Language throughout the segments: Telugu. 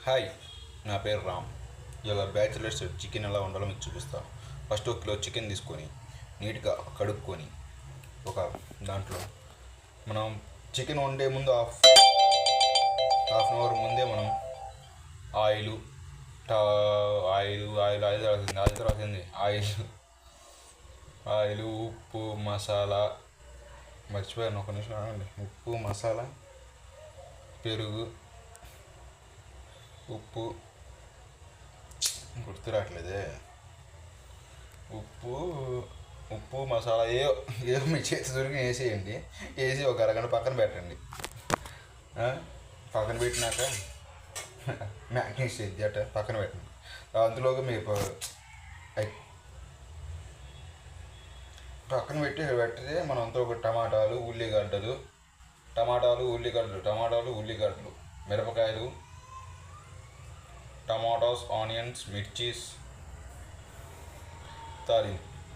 హాయ్, నా పేరు రామ్. ఇలా బ్యాచిలర్స్ చికెన్ ఎలా వండాలో మీకు చూపిస్తాను. ఫస్ట్ 1 కిలో చికెన్ తీసుకొని నీట్గా కడుక్కొని ఒక దాంట్లో మనం చికెన్ వండే ముందు హాఫ్ అన్ అవర్ ముందే మనం ఆయిల్ రాసింది ఆయిల్ ఉప్పు మసాలా మర్చిపోయాను, ఒక నిమిషం ఆగండి. ఉప్పు మసాలా పెరుగు ఉప్పు గుర్తు రావట్లేదే. ఉప్పు ఉప్పు మసాలా ఏ మీ చేతి దొరికి వేసేయండి. వేసి ఒక అరగంట పక్కన పెట్టండి. పక్కన పెట్టినాక మ్యాగ్నెట్ చేద్ది అట్ట పక్కన పెట్టండి. అందులోకి మీ పక్కన పెట్టితే మనం అంతా ఒక టమాటాలు ఉల్లిగడ్డలు మిరపకాయలు, టమాటోస్, ఆనియన్స్, మిర్చీస్,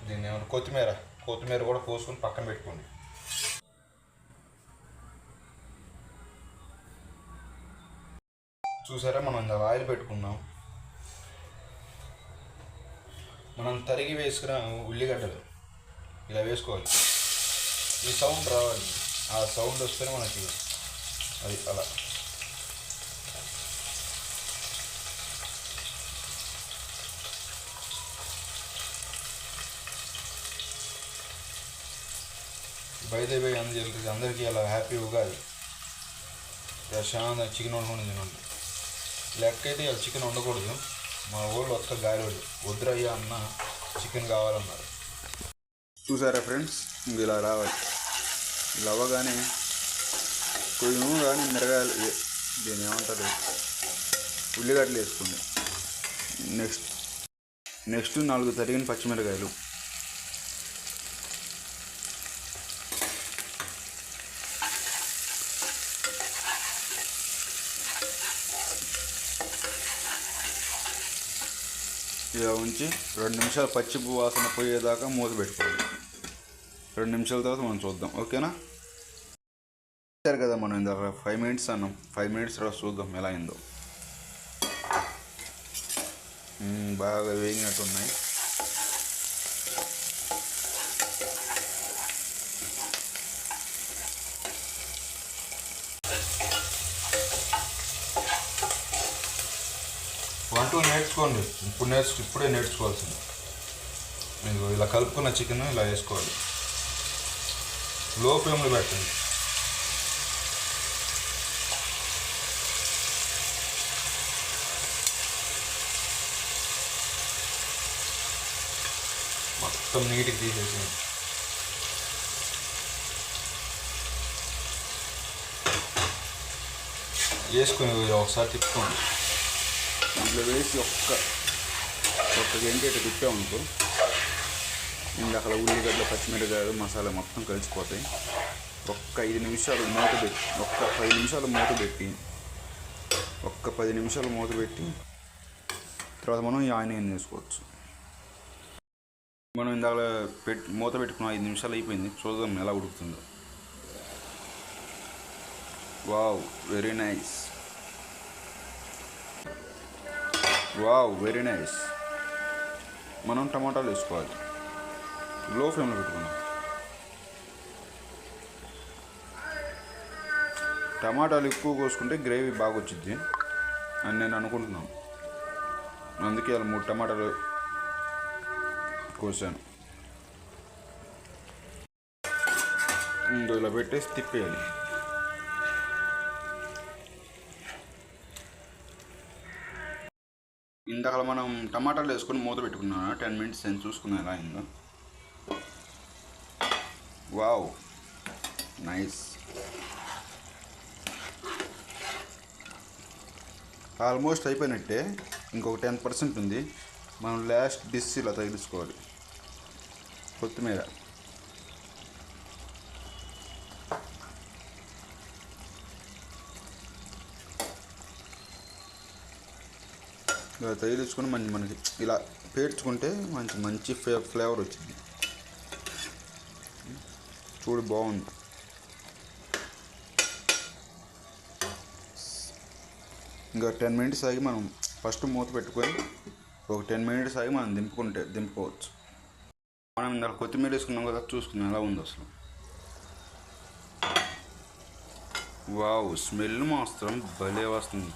దీన్ని ఏమన్నా కొత్తిమీర కూడా కోసుకొని పక్కన పెట్టుకోండి. చూసారా, మనం ఇంత ఆయిల్ పెట్టుకున్నాం. మనం తరిగి వేసుకున్న ఉల్లిగడ్డలు ఇలా వేసుకోవాలి. ఈ సౌండ్ రావాలి. ఆ సౌండ్ వస్తేనే మనకి అది అలా బయట అందరికీ అలా హ్యాపీ ఉగాది. ప్రశాంతంగా చికెన్ వండుకొని తినండి. లెక్క అయితే ఇలా చికెన్ వండకూడదు. మా ఊళ్ళో ఒక్క గాలివాడు వద్దురయ్యా అన్న చికెన్ కావాలన్నారు. చూసారా ఫ్రెండ్స్, ఇలా రావాలి. ఇలా అవ్వగానే కొంచెం కానీ మిరగాయలు, దీన్ని ఏమంటారు, ఉల్లిగడ్డలు వేసుకోండి. నెక్స్ట్ 4 తరిగిన పచ్చిమిరకాయలు, ఇలా ఉంచి 2 నిమిషాలు పచ్చి వాసన పోయేదాకా మూత పెట్టుకోండి. 2 నిమిషాల తర్వాత మనం చూద్దాం. ఓకేనా? సరే కదా, మనం ఇందాక 5 మినిట్స్ అన్నాం. 5 మినిట్స్ తర్వాత చూద్దాం ఎలా అయిందో. బాగా వేగినట్టున్నాయి. వంటలు నేర్చుకోండి. ఇప్పుడే నేర్చుకోవాల్సింది. మీరు ఇలా కలుపుకున్న చికెన్ ఇలా వేసుకోవాలి. లో ఫ్లేమ్లో పెట్టండి. మొత్తం నీట్గా తీసేసి వేసుకొని ఒకసారి తిప్పుకోండి. ఇంట్లో వేసి ఒక్క గంట ఇట్లా తిప్పామనుకో, ఇందాక ఉల్లిగడ్డ పచ్చిమిరకాయలు మసాలా మొత్తం కలిసిపోతాయి. ఒక్క 5 నిమిషాలు మూత పెట్టి ఒక్క 10 నిమిషాలు మూత పెట్టి తర్వాత మనం ఈ ఆనియన్ వేసుకోవచ్చు. మనం ఇందాక మూత పెట్టుకున్న 5 నిమిషాలు అయిపోయింది. చూద్దాం ఎలా ఉడుకుతుందో. Wow, very nice. మనం టమాటాలు వేసుకోవాలి. లో ఫ్లేమ్లో పెట్టుకున్నాం. టమాటాలు ఎక్కువ కోసుకుంటే గ్రేవీ బాగా వచ్చింది అని నేను అనుకుంటున్నాను. అందుకే అలా 3 టమాటాలు కోసాను. ఇలా పెట్టేసి తిప్పేయాలి. ఇందాక మనం టమాటాలు వేసుకొని మూత పెట్టుకున్నాను. 10 మినిట్స్ నేను చూసుకున్నాను ఎలా అయిందో. Wow, nice. ఆల్మోస్ట్ అయిపోయినట్టే. ఇంకొక 10% ఉంది. మనం లాస్ట్ డిష్ ఇలా తగిలించుకోవాలి. కొత్తిమీర, ఇలా తగిలించుకొని మనకి ఇలా పేర్చుకుంటే మంచి ఫ్లేవర్ వచ్చింది. చూడు, బాగుంది. ఇంకా 10 మినిట్స్ ఆగి మనం ఫస్ట్ మూత పెట్టుకొని ఒక 10 మినిట్స్ ఆగి మనం దింపుకోవచ్చు. మనం ఇందాక కొత్తిమీర వేసుకున్నాం కదా, చూసుకున్నాం ఎలా ఉంది అసలు. వావ్, స్మెల్ మాత్రం భలే వస్తుంది.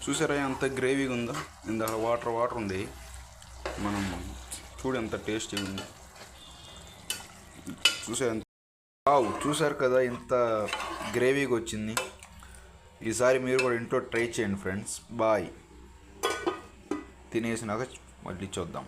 చూసారా ఎంత గ్రేవీగా ఉందో. ఇందాక వాటర్ ఉంది, మనం చూడు ఎంత టేస్టీగా ఉంది. చూసారు కదా ఎంత గ్రేవీగా వచ్చింది. ఈసారి మీరు కూడా ఇంట్లో ట్రై చేయండి ఫ్రెండ్స్. బాయ్. తినేసినాక మళ్ళీ చూద్దాం.